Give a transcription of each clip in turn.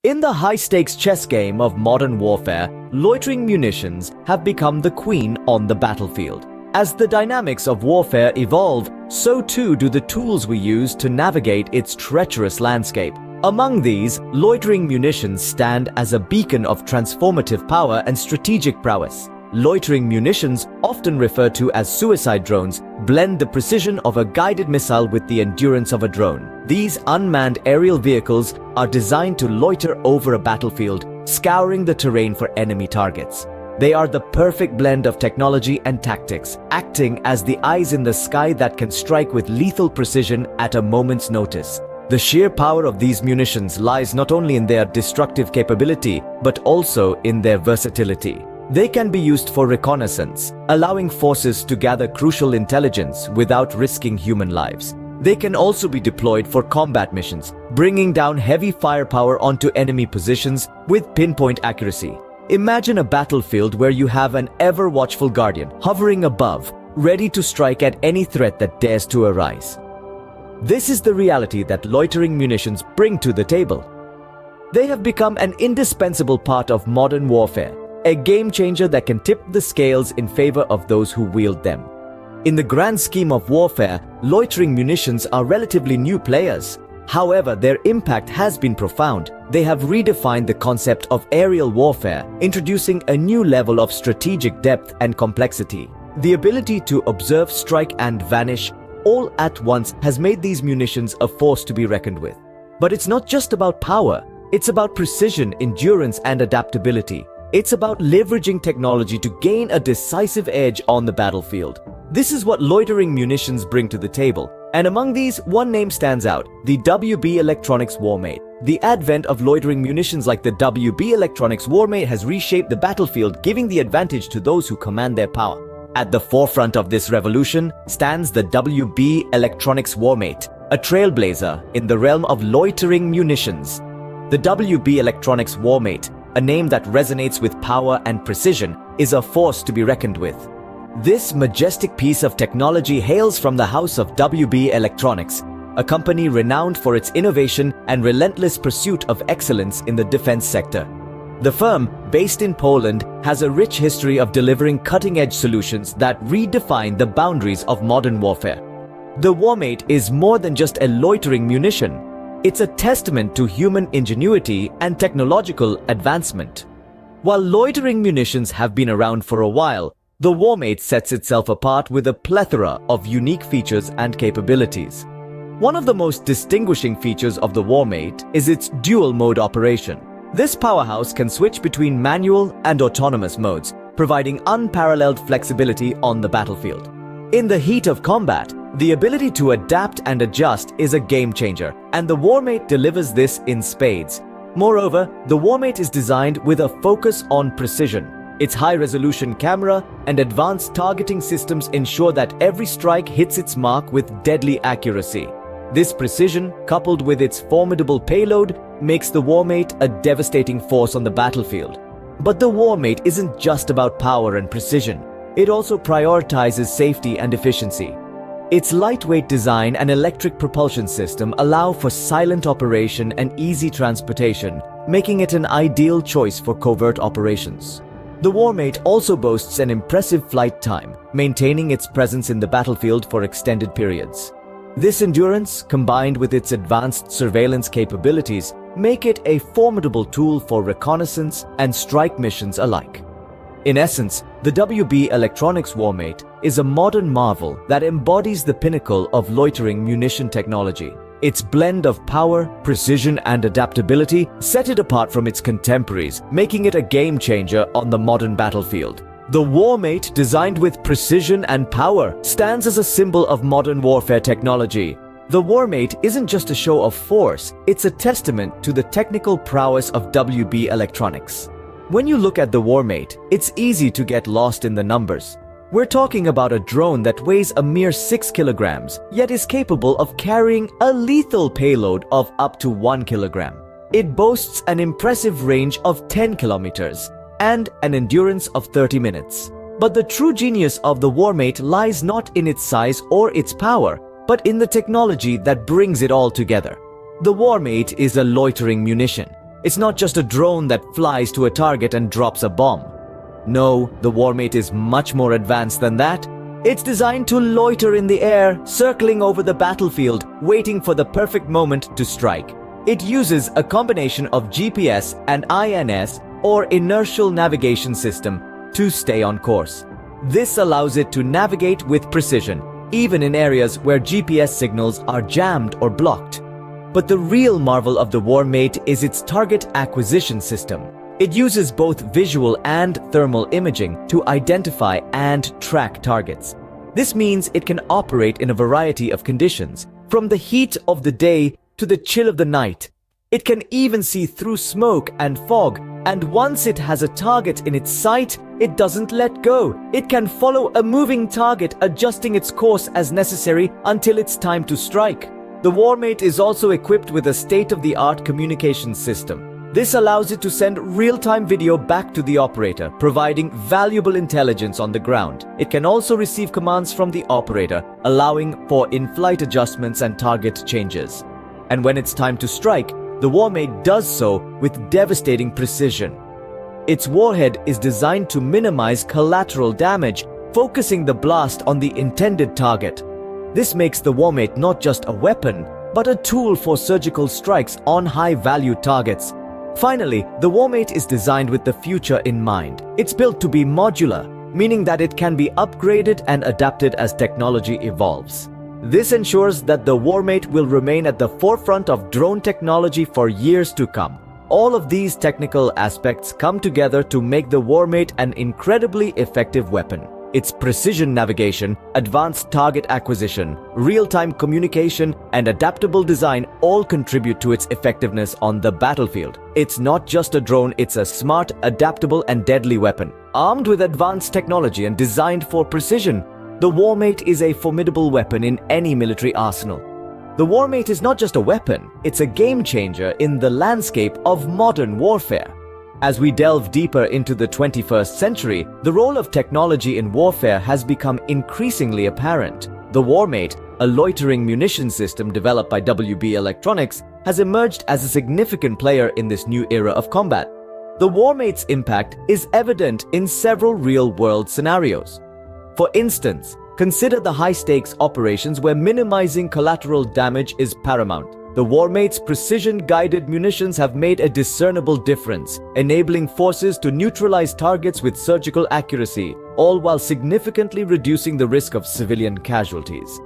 In the high-stakes chess game of modern warfare, loitering munitions have become the queen on the battlefield. As the dynamics of warfare evolve, so too do the tools we use to navigate its treacherous landscape. Among these, loitering munitions stand as a beacon of transformative power and strategic prowess. Loitering munitions, often referred to as suicide drones, blend the precision of a guided missile with the endurance of a drone. These unmanned aerial vehicles are designed to loiter over a battlefield, scouring the terrain for enemy targets. They are the perfect blend of technology and tactics, acting as the eyes in the sky that can strike with lethal precision at a moment's notice. The sheer power of these munitions lies not only in their destructive capability, but also in their versatility. They can be used for reconnaissance, allowing forces to gather crucial intelligence without risking human lives. They can also be deployed for combat missions, bringing down heavy firepower onto enemy positions with pinpoint accuracy. Imagine a battlefield where you have an ever-watchful guardian hovering above, ready to strike at any threat that dares to arise. This is the reality that loitering munitions bring to the table. They have become an indispensable part of modern warfare, a game changer that can tip the scales in favor of those who wield them. In the grand scheme of warfare, loitering munitions are relatively new players. However, their impact has been profound. They have redefined the concept of aerial warfare, introducing a new level of strategic depth and complexity. The ability to observe, strike, and vanish all at once has made these munitions a force to be reckoned with. But it's not just about power. It's about precision, endurance, and adaptability. It's about leveraging technology to gain a decisive edge on the battlefield. This is what loitering munitions bring to the table. And among these, one name stands out: the WB Electronics Warmate. The advent of loitering munitions like the WB Electronics Warmate has reshaped the battlefield, giving the advantage to those who command their power. At the forefront of this revolution stands the WB Electronics Warmate, a trailblazer in the realm of loitering munitions. The WB Electronics Warmate, a name that resonates with power and precision, is a force to be reckoned with. This majestic piece of technology hails from the house of WB Electronics, a company renowned for its innovation and relentless pursuit of excellence in the defense sector. The firm, based in Poland, has a rich history of delivering cutting-edge solutions that redefine the boundaries of modern warfare. The Warmate is more than just a loitering munition. It's a testament to human ingenuity and technological advancement. While loitering munitions have been around for a while, the Warmate sets itself apart with a plethora of unique features and capabilities. One of the most distinguishing features of the Warmate is its dual-mode operation. This powerhouse can switch between manual and autonomous modes, providing unparalleled flexibility on the battlefield. In the heat of combat, the ability to adapt and adjust is a game changer, and the Warmate delivers this in spades. Moreover, the Warmate is designed with a focus on precision. Its high-resolution camera and advanced targeting systems ensure that every strike hits its mark with deadly accuracy. This precision, coupled with its formidable payload, makes the Warmate a devastating force on the battlefield. But the Warmate isn't just about power and precision. It also prioritizes safety and efficiency. Its lightweight design and electric propulsion system allow for silent operation and easy transportation, making it an ideal choice for covert operations. The Warmate also boasts an impressive flight time, maintaining its presence in the battlefield for extended periods. This endurance, combined with its advanced surveillance capabilities, make it a formidable tool for reconnaissance and strike missions alike. In essence, the WB Electronics Warmate is a modern marvel that embodies the pinnacle of loitering munition technology. Its blend of power, precision, and adaptability set it apart from its contemporaries, making it a game changer on the modern battlefield. The Warmate, designed with precision and power, stands as a symbol of modern warfare technology. The Warmate isn't just a show of force, it's a testament to the technical prowess of WB Electronics. When you look at the Warmate, it's easy to get lost in the numbers. We're talking about a drone that weighs a mere 6 kilograms, yet is capable of carrying a lethal payload of up to 1 kilogram. It boasts an impressive range of 10 kilometers and an endurance of 30 minutes. But the true genius of the Warmate lies not in its size or its power, but in the technology that brings it all together. The Warmate is a loitering munition. It's not just a drone that flies to a target and drops a bomb. No, the Warmate is much more advanced than that. It's designed to loiter in the air, circling over the battlefield, waiting for the perfect moment to strike. It uses a combination of GPS and INS, or inertial navigation system, to stay on course. This allows it to navigate with precision, even in areas where GPS signals are jammed or blocked. But the real marvel of the Warmate is its target acquisition system. It uses both visual and thermal imaging to identify and track targets. This means it can operate in a variety of conditions, from the heat of the day to the chill of the night. It can even see through smoke and fog, and once it has a target in its sight, it doesn't let go. It can follow a moving target, adjusting its course as necessary until it's time to strike. The Warmate is also equipped with a state-of-the-art communications system. This allows it to send real-time video back to the operator, providing valuable intelligence on the ground. It can also receive commands from the operator, allowing for in-flight adjustments and target changes. And when it's time to strike, the Warmate does so with devastating precision. Its warhead is designed to minimize collateral damage, focusing the blast on the intended target. This makes the Warmate not just a weapon, but a tool for surgical strikes on high-value targets. Finally, the Warmate is designed with the future in mind. It's built to be modular, meaning that it can be upgraded and adapted as technology evolves. This ensures that the Warmate will remain at the forefront of drone technology for years to come. All of these technical aspects come together to make the Warmate an incredibly effective weapon. Its precision navigation, advanced target acquisition, real-time communication, and adaptable design all contribute to its effectiveness on the battlefield. It's not just a drone, it's a smart, adaptable, and deadly weapon. Armed with advanced technology and designed for precision, the Warmate is a formidable weapon in any military arsenal. The Warmate is not just a weapon, it's a game changer in the landscape of modern warfare. As we delve deeper into the 21st century, the role of technology in warfare has become increasingly apparent. The Warmate, a loitering munition system developed by WB Electronics, has emerged as a significant player in this new era of combat. The Warmate's impact is evident in several real-world scenarios. For instance, consider the high-stakes operations where minimizing collateral damage is paramount. The Warmate's precision-guided munitions have made a discernible difference, enabling forces to neutralize targets with surgical accuracy, all while significantly reducing the risk of civilian casualties.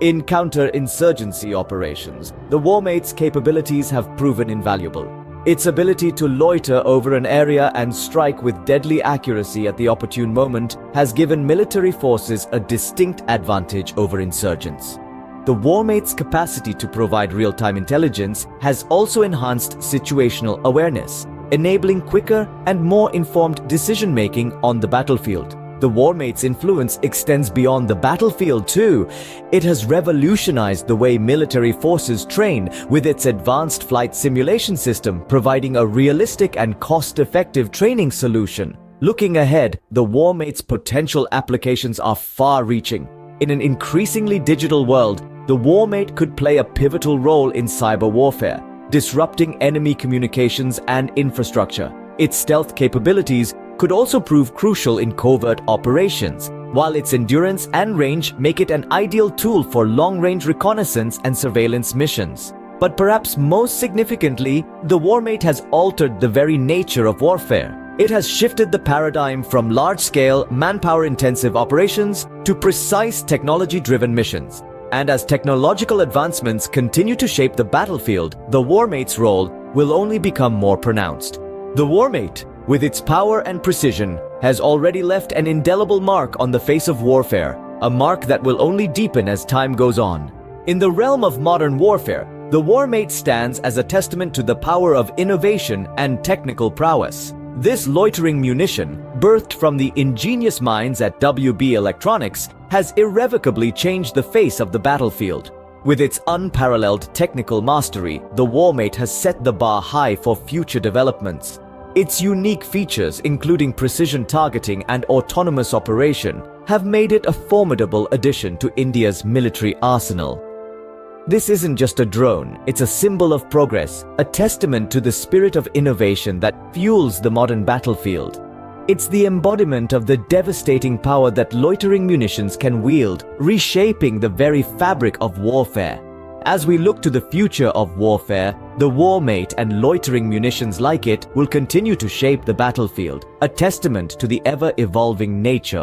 In counter-insurgency operations, the Warmate's capabilities have proven invaluable. Its ability to loiter over an area and strike with deadly accuracy at the opportune moment has given military forces a distinct advantage over insurgents. The Warmate's capacity to provide real-time intelligence has also enhanced situational awareness, enabling quicker and more informed decision-making on the battlefield. The Warmate's influence extends beyond the battlefield too. It has revolutionized the way military forces train, with its advanced flight simulation system providing a realistic and cost-effective training solution. Looking ahead, the Warmate's potential applications are far-reaching. In an increasingly digital world, the Warmate could play a pivotal role in cyber warfare, disrupting enemy communications and infrastructure. Its stealth capabilities could also prove crucial in covert operations, while its endurance and range make it an ideal tool for long-range reconnaissance and surveillance missions. But perhaps most significantly, the Warmate has altered the very nature of warfare. It has shifted the paradigm from large-scale, manpower-intensive operations to precise technology-driven missions. And as technological advancements continue to shape the battlefield, the Warmate's role will only become more pronounced. The Warmate, with its power and precision, has already left an indelible mark on the face of warfare, a mark that will only deepen as time goes on. In the realm of modern warfare, the Warmate stands as a testament to the power of innovation and technical prowess. This loitering munition, birthed from the ingenious minds at WB Electronics, has irrevocably changed the face of the battlefield. With its unparalleled technical mastery, the Warmate has set the bar high for future developments. Its unique features, including precision targeting and autonomous operation, have made it a formidable addition to India's military arsenal. This isn't just a drone, it's a symbol of progress, a testament to the spirit of innovation that fuels the modern battlefield. It's the embodiment of the devastating power that loitering munitions can wield, reshaping the very fabric of warfare. As we look to the future of warfare, the Warmate and loitering munitions like it will continue to shape the battlefield, a testament to the ever-evolving nature